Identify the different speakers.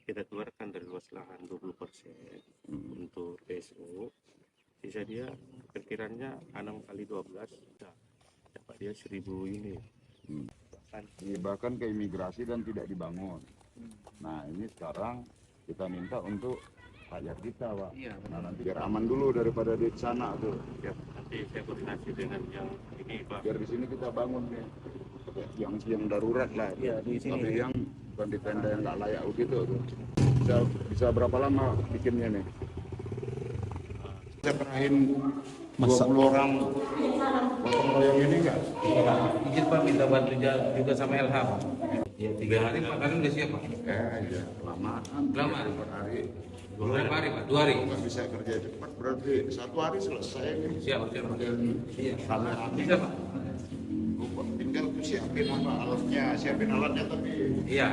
Speaker 1: kita keluarkan dari luas lahan 20% untuk PSO, sisa dia perkiranya 6 kali 12 dapat dia 1000 ini.
Speaker 2: Bahkan ke imigrasi dan tidak dibangun. Nah ini sekarang kita minta untuk rakyat kita, Pak.
Speaker 1: Iya,
Speaker 2: Nah nanti biar aman dulu daripada di sana tuh.
Speaker 1: ya, nanti saya koordinasi dengan yang ini, Pak.
Speaker 2: Biar di sini kita bangun nih, yang darurat lah.
Speaker 1: Iya, di sini.
Speaker 2: Tapi yang bukan di tenda yang nggak layak begitu tuh. Bisa berapa lama bikinnya nih? Saya perahin 20 orang gotong royong ini enggak?
Speaker 1: Izin Pak minta bantu juga sama LH, Pak. Ya, 3 hari makanan udah siap, Pak.
Speaker 2: Iya, lama. 4 hari.
Speaker 1: 2 hari, Pak. 2 hari.
Speaker 2: Nggak bisa kerja cepat, berarti 1 hari selesai nih.
Speaker 1: Siap, Pak.
Speaker 2: Iya. Kamera
Speaker 1: Bisa, Pak.
Speaker 2: tinggal siapin apa alatnya, tapi
Speaker 1: Iya.